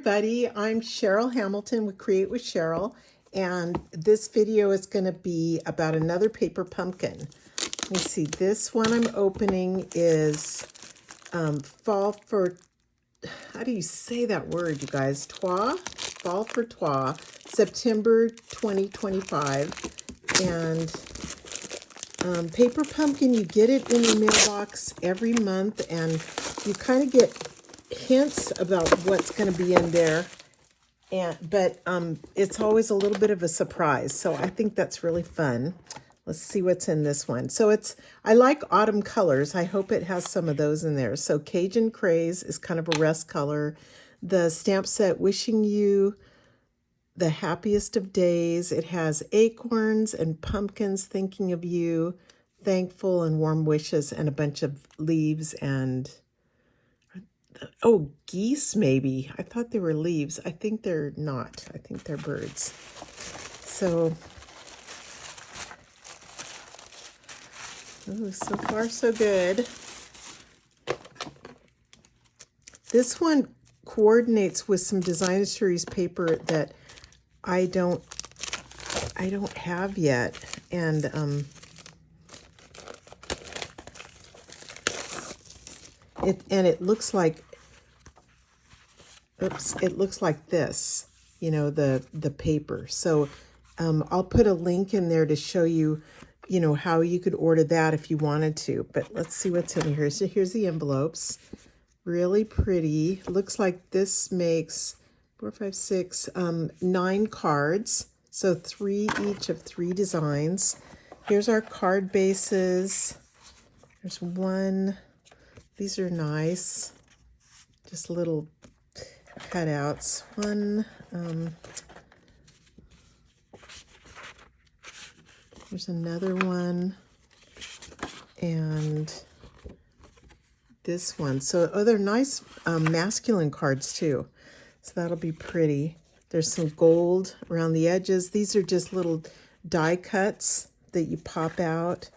everybody, I'm Cheryl Hamilton with Create with Cheryl, and this video is going to be about another paper pumpkin. Let me see, this one I'm opening is Fall for, how do you say that word, you guys? Toile? Fall for Toile, September 2025, and paper pumpkin, you get it in your mailbox every month, and you kind of get hints about what's going to be in there, but it's always a little bit of a surprise, so I think that's really fun. Let's see what's in this one. So I like autumn colors. I hope it has some of those in there. So Cajun Craze is kind of a rust color. The stamp set Wishing You the Happiest of Days. It has acorns and pumpkins thinking of you, thankful and warm wishes, and a bunch of leaves and, oh, geese maybe. I thought they were leaves. I think they're not. I think they're birds. So, ooh, so far so good. This one coordinates with some Designer Series paper that I don't have yet, and it looks like, oops, it looks like this, you know, the paper. So I'll put a link in there to show you, you know, how you could order that if you wanted to. But let's see what's in here. So here's the envelopes. Really pretty. Looks like this makes 4, 5, 6, 9 cards. So 3 each of 3 designs. Here's our card bases. There's one. These are nice. Just little cutouts. One. There's another one. And this one. So, oh, they're nice masculine cards too. So that'll be pretty. There's some gold around the edges. These are just little die cuts that you pop out.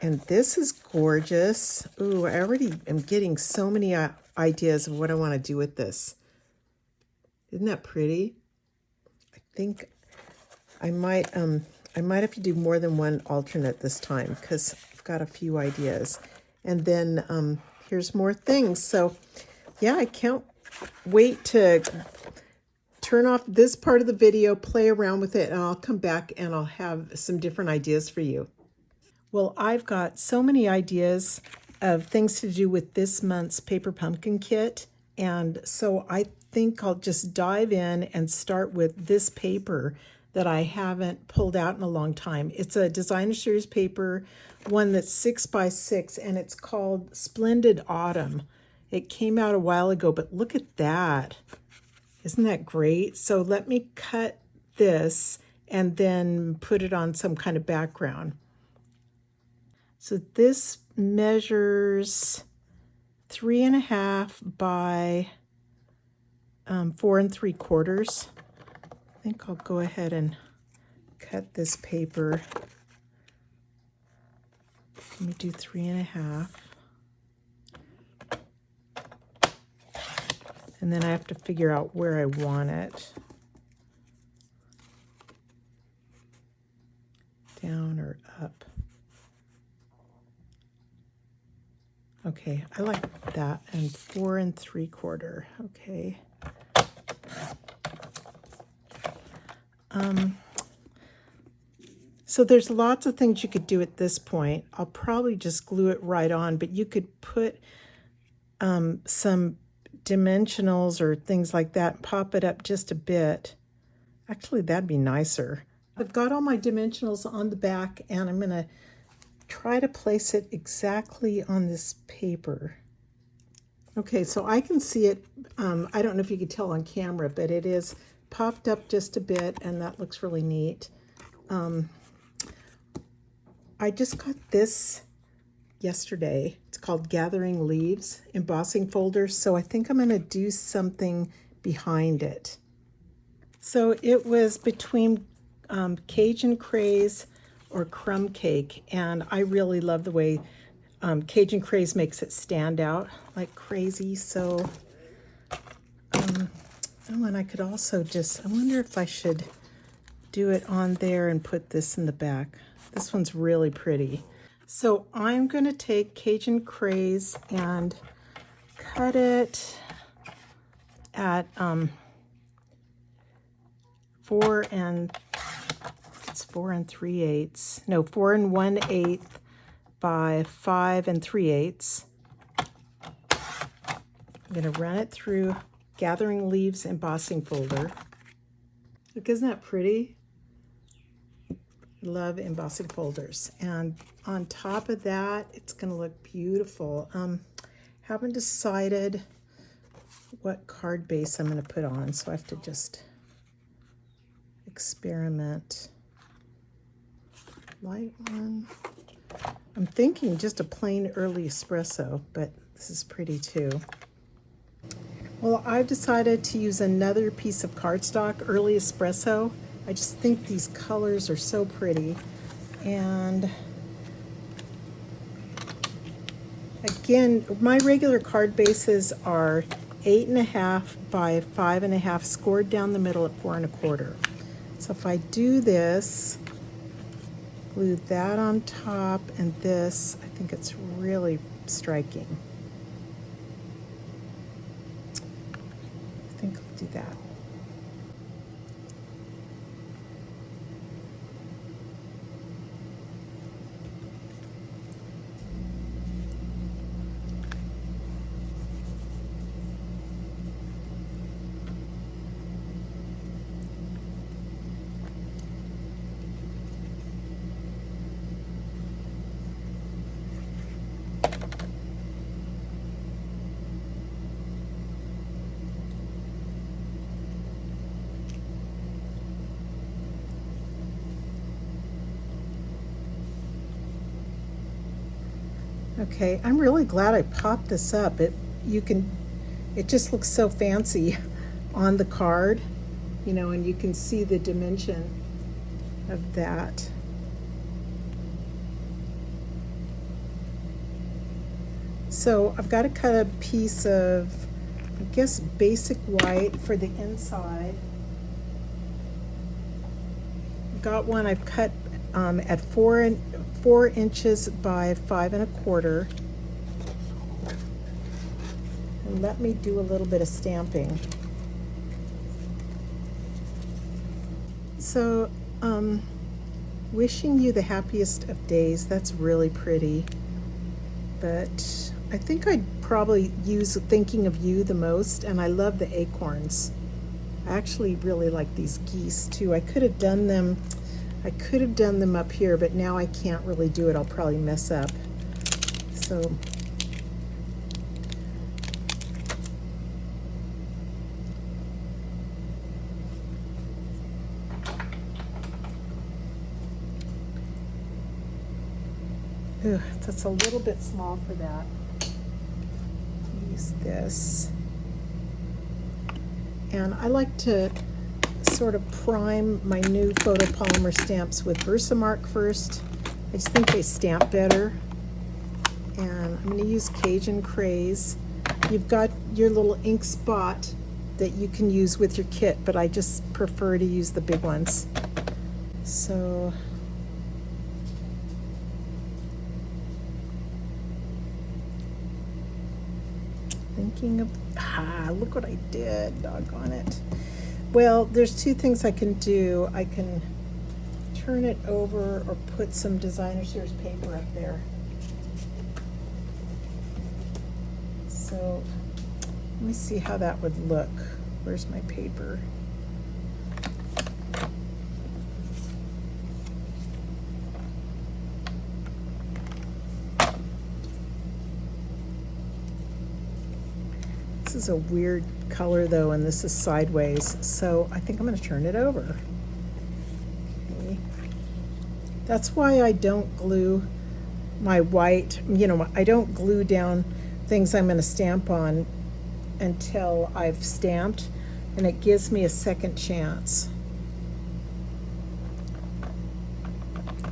And this is gorgeous. Ooh, I already am getting so many ideas of what I want to do with this. Isn't that pretty? I think I might have to do more than one alternate this time because I've got a few ideas. And then here's more things. So yeah, I can't wait to turn off this part of the video, play around with it, and I'll come back and I'll have some different ideas for you. Well, I've got so many ideas of things to do with this month's Paper Pumpkin Kit, and so I think I'll just dive in and start with this paper that I haven't pulled out in a long time. It's a Designer Series paper, one that's 6 by 6, and it's called Splendid Autumn. It came out a while ago, but look at that. Isn't that great? So let me cut this and then put it on some kind of background. So this measures 3.5 by 4 3/4. I think I'll go ahead and cut this paper. Let me do 3.5. And then I have to figure out where I want it. Down or up. Okay, I like that. And 4 3/4. Okay. So there's lots of things you could do at this point. I'll probably just glue it right on, but you could put some dimensionals or things like that, pop it up just a bit. Actually, that'd be nicer. I've got all my dimensionals on the back, and I'm going to try to place it exactly on this paper. Okay, so I can see it. I don't know if you can tell on camera, but it is popped up just a bit, and that looks really neat. I just got this yesterday. It's called Gathering Leaves embossing folder. So I think I'm going to do something behind it. So it was between Cajun Craze or Crumb Cake, and I really love the way Cajun Craze makes it stand out like crazy. So Oh, and I could also just, I wonder if I should do it on there and put this in the back. This one's really pretty. So I'm going to take Cajun Craze and cut it at 4 3/8. No, 4 1/8 by 5 3/8. I'm going to run it through Gathering Leaves embossing folder. Look, isn't that pretty? Love embossing folders. And on top of that, it's going to look beautiful. Haven't decided what card base I'm going to put on, so I have to just experiment. Light one. I'm thinking just a plain early espresso, but this is pretty too. Well, I've decided to use another piece of cardstock, early espresso. I just think these colors are so pretty. And again, my regular card bases are 8.5 by 5.5, scored down the middle at 4 1/4. So if I do this, glue that on top and this, I think it's really striking. I think I'll do that. Okay, I'm really glad I popped this up. It just looks so fancy on the card, you know, and you can see the dimension of that. So I've got to cut a piece of, I guess, basic white for the inside. I've got one I've cut at 4 inches by 5 1/4. And let me do a little bit of stamping. So, wishing you the happiest of days. That's really pretty. But I think I'd probably use Thinking of You the most, and I love the acorns. I actually really like these geese too. I could have done them up here, but now I can't really do it. I'll probably mess up. So that's a little bit small for that. Use this. And I like to sort of prime my new photopolymer stamps with Versamark first. I just think they stamp better. And I'm going to use Cajun Craze. You've got your little ink spot that you can use with your kit, but I just prefer to use the big ones. So thinking of, look what I did, doggone it. Well, there's two things I can do. I can turn it over or put some designer series paper up there. So let me see how that would look. Where's my paper? This is a weird color though, and this is sideways, so I think I'm going to turn it over. Okay. That's why I don't glue my white, I don't glue down things I'm going to stamp on until I've stamped, and it gives me a second chance.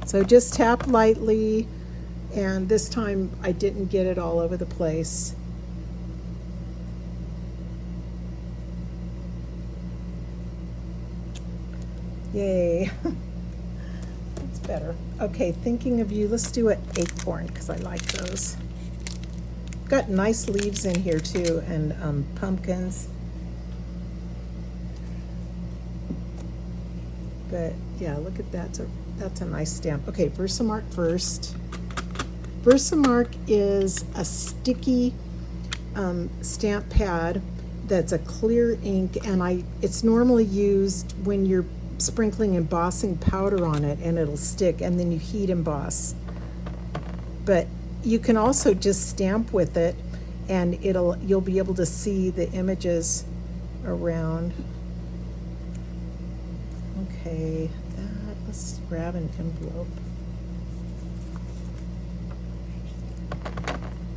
So just tap lightly, and this time I didn't get it all over the place. Yay. That's better. Okay, thinking of you, let's do an acorn because I like those. Got nice leaves in here too, and pumpkins. But yeah, look at that. That's a nice stamp. Okay, Versamark first. Versamark is a sticky stamp pad that's a clear ink, and it's normally used when you're sprinkling embossing powder on it, and it'll stick, and then you heat emboss. But you can also just stamp with it, and you'll be able to see the images around. Okay, let's grab an envelope.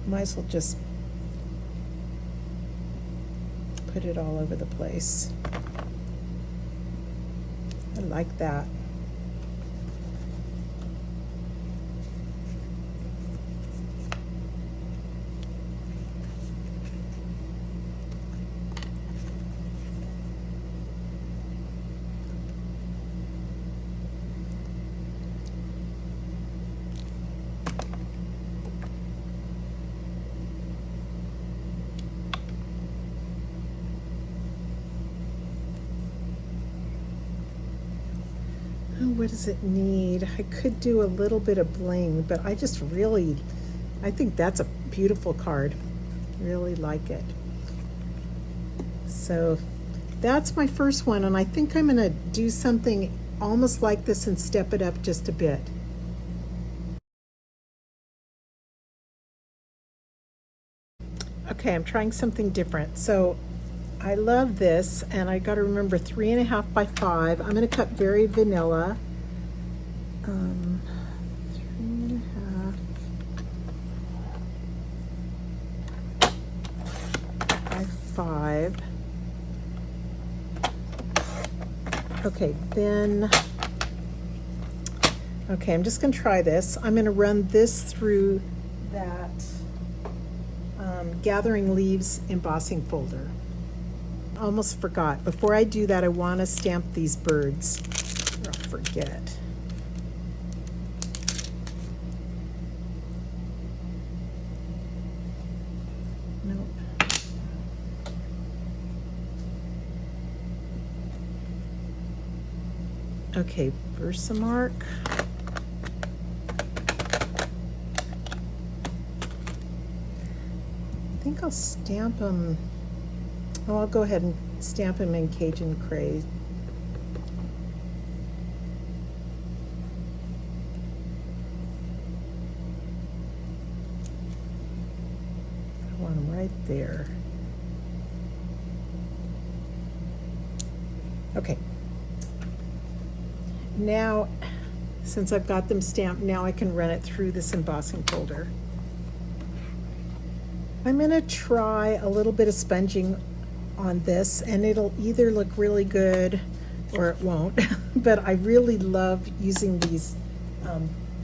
Might as well just put it all over the place. I like that. What does it need? I could do a little bit of bling, but I think that's a beautiful card. Really like it. So that's my first one, and I think I'm gonna do something almost like this and step it up just a bit. Okay, I'm trying something different. So I love this, and I got to remember 3.5 by 5. I'm going to cut very vanilla. 3.5 by 5. Okay, then. Okay, I'm just going to try this. I'm going to run this through that Gathering Leaves embossing folder. Almost forgot. Before I do that, I want to stamp these birds, or I'll forget. Nope. Okay, Versamark. I think I'll stamp them. Oh, I'll go ahead and stamp them in Cajun Craze. I want them right there. Okay. Now, since I've got them stamped, now I can run it through this embossing folder. I'm going to try a little bit of sponging on this, and it'll either look really good or it won't. But I really love using these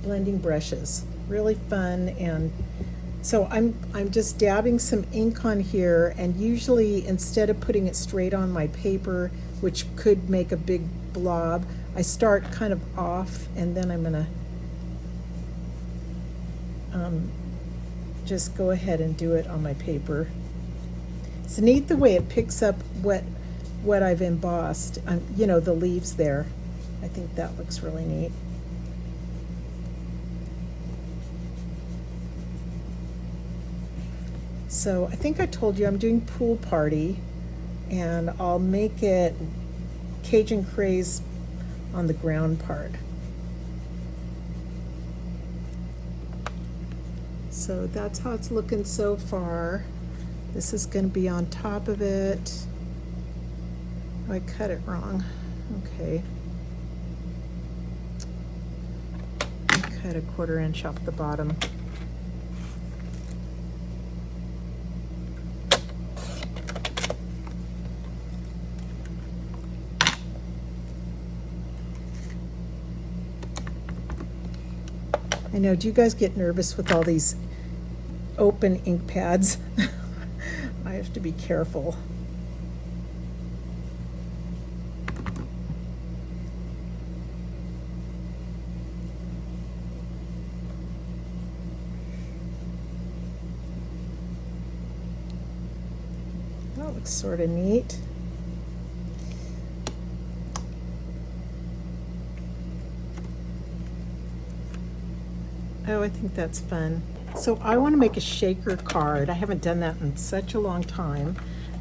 blending brushes. Really fun. And so I'm just dabbing some ink on here, and usually instead of putting it straight on my paper, which could make a big blob, I start kind of off, and then I'm gonna just go ahead and do it on my paper. It's neat the way it picks up what I've embossed, you know, the leaves there. I think that looks really neat. So I think I told you I'm doing Pool Party, and I'll make it Cajun Craze on the ground part. So that's how it's looking so far. This is going to be on top of it. Oh, I cut it wrong. Okay. I cut a 1/4 inch off the bottom. I know, do you guys get nervous with all these open ink pads? I have to be careful. That looks sort of neat. Oh, I think that's fun. So I want to make a shaker card. I haven't done that in such a long time.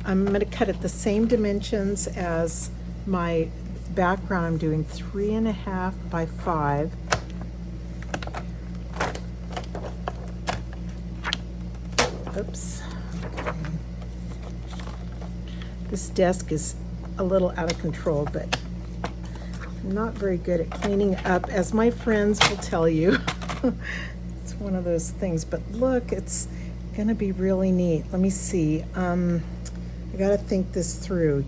I'm going to cut it the same dimensions as my background. I'm doing 3.5 by 5. Oops. Okay. This desk is a little out of control, but I'm not very good at cleaning up, as my friends will tell you. It's one of those things, but look, it's gonna be really neat. Let me see. I gotta think this through.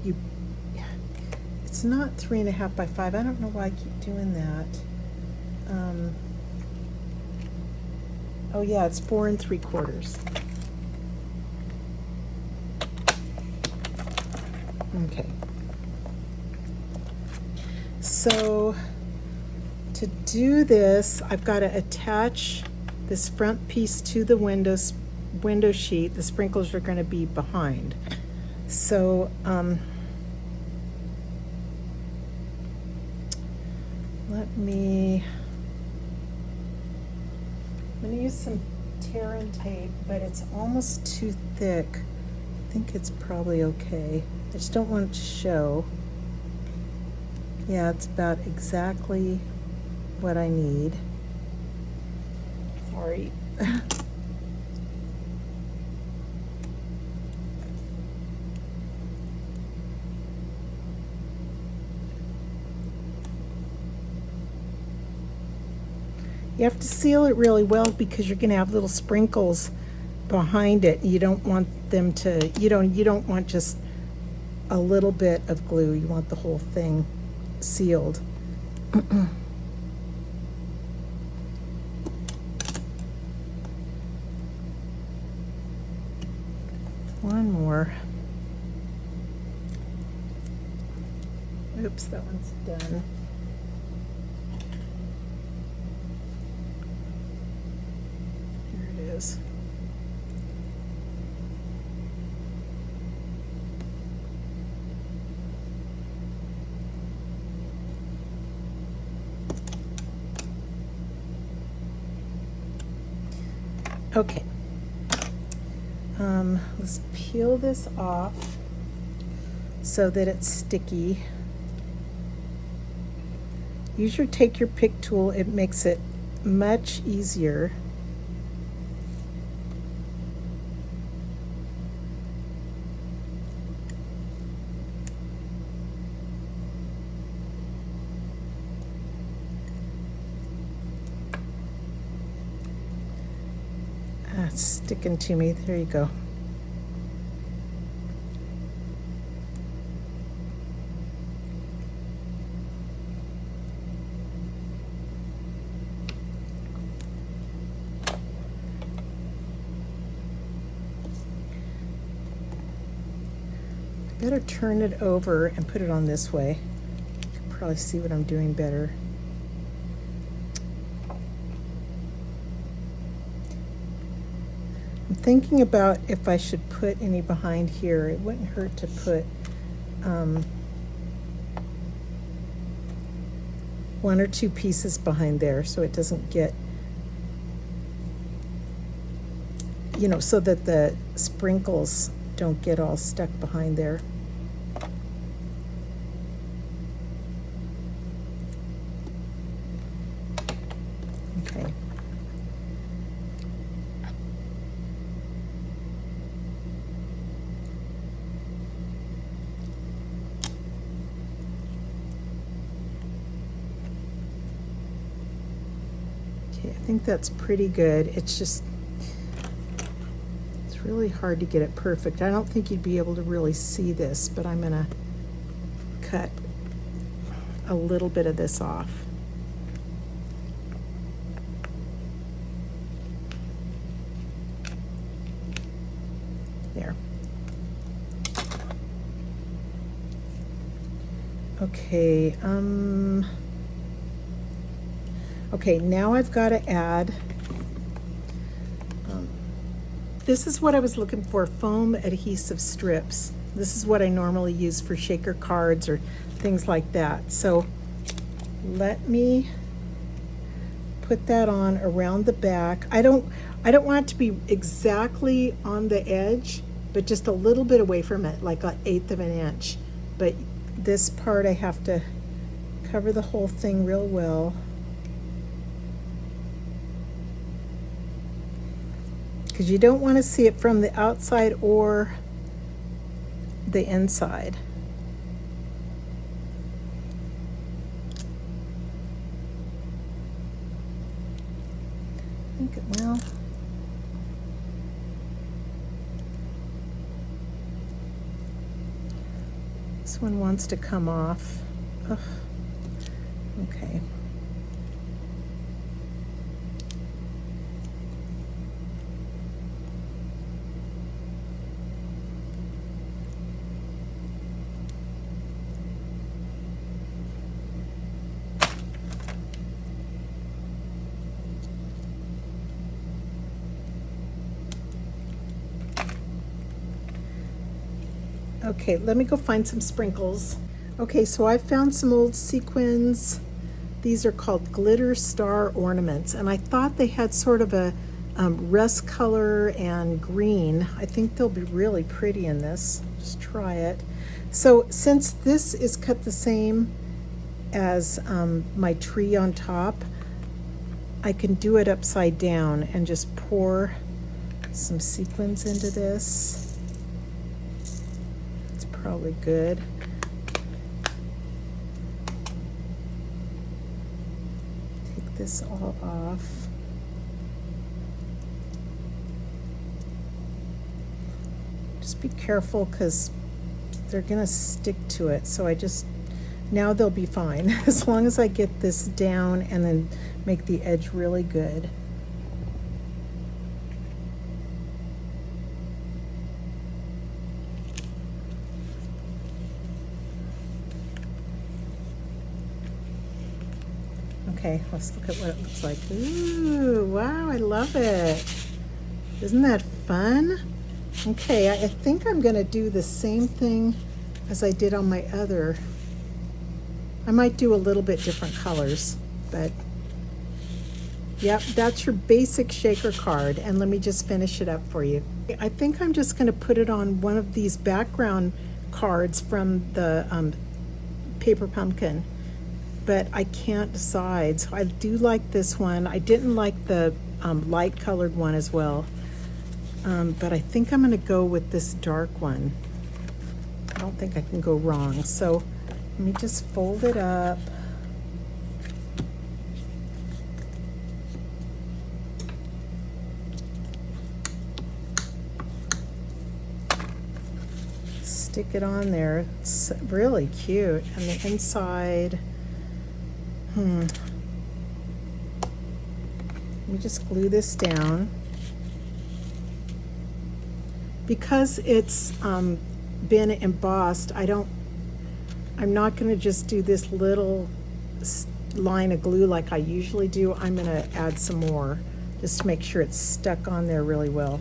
It's not 3.5 by 5. I don't know why I keep doing that. Oh yeah, it's 4 3/4. Okay. So to do this, I've got to attach this front piece to the window sheet. The sprinkles are going to be behind. So I'm going to use some tear and tape, but it's almost too thick. I think it's probably okay. I just don't want it to show. Yeah, it's about exactly what I need. Sorry. You have to seal it really well because you're going to have little sprinkles behind it. You don't want them to, you don't want just a little bit of glue. You want the whole thing sealed. One more. Oops, that one's done. Here it is. Okay. Let's peel this off so that it's sticky. Take your pick tool. It makes it much easier. It's sticking to me. There you go. Better turn it over and put it on this way. You can probably see what I'm doing better. I'm thinking about if I should put any behind here. It wouldn't hurt to put 1 or 2 pieces behind there so it doesn't get, so that the sprinkles don't get all stuck behind there. Okay. Okay, I think that's pretty good. It's really hard to get it perfect. I don't think you'd be able to really see this, but I'm gonna cut a little bit of this off. There. Okay, okay, now I've got to add, this is what I was looking for, foam adhesive strips. This is what I normally use for shaker cards or things like that. So let me put that on around the back. I don't want it to be exactly on the edge, but just a little bit away from it, like 1/8 of an inch. But this part I have to cover the whole thing real well. Because you don't want to see it from the outside or the inside. I think it will. This one wants to come off. Ugh. Okay. Okay, let me go find some sprinkles. Okay, so I found some old sequins. These are called glitter star ornaments, and I thought they had sort of a rust color and green. I think they'll be really pretty in this. Just try it. So since this is cut the same as my tree on top, I can do it upside down and just pour some sequins into this. Probably good. Take this all off. Just be careful because they're gonna stick to it. So now they'll be fine as long as I get this down and then make the edge really good. Okay, let's look at what it looks like. Ooh, wow, I love it. Isn't that fun? Okay, I think I'm gonna do the same thing as I did on my other. I might do a little bit different colors, but yep, that's your basic shaker card. And let me just finish it up for you. I think I'm just gonna put it on one of these background cards from the paper pumpkin, but I can't decide. So I do like this one. I didn't like the light colored one as well, but I think I'm gonna go with this dark one. I don't think I can go wrong. So let me just fold it up. Stick it on there. It's really cute. And the inside, let me just glue this down. Because it's been embossed, I'm not going to just do this little line of glue like I usually do. I'm going to add some more just to make sure it's stuck on there really well.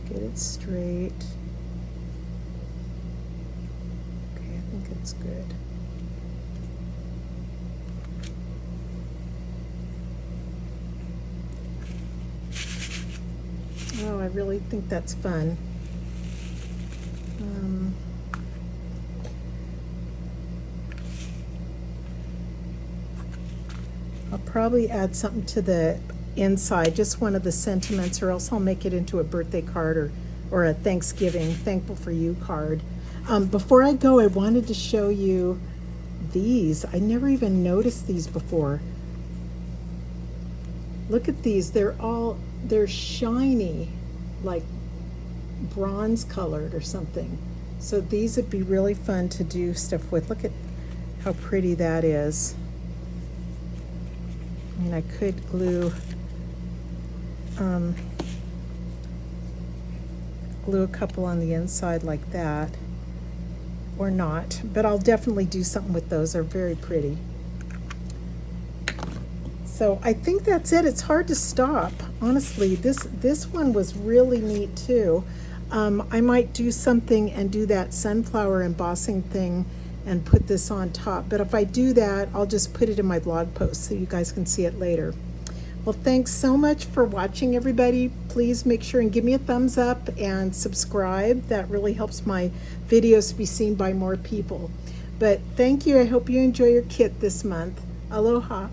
Get it straight. Okay, I think it's good. Oh, I really think that's fun. I'll probably add something to the inside, just one of the sentiments, or else I'll make it into a birthday card or a Thanksgiving, thankful for you card. Before I go, I wanted to show you these. I never even noticed these before. Look at these. They're shiny, like bronze colored or something. So these would be really fun to do stuff with. Look at how pretty that is. I mean, I could glue a couple on the inside like that. or not, but I'll definitely do something with those. They're very pretty. So I think that's it. It's hard to stop. Honestly, this one was really neat too. I might do something and do that sunflower embossing thing and put this on top. But if I do that, I'll just put it in my blog post so you guys can see it later. Well, thanks so much for watching, everybody. Please make sure and give me a thumbs up and subscribe. That really helps my videos to be seen by more people. But thank you. I hope you enjoy your kit this month. Aloha.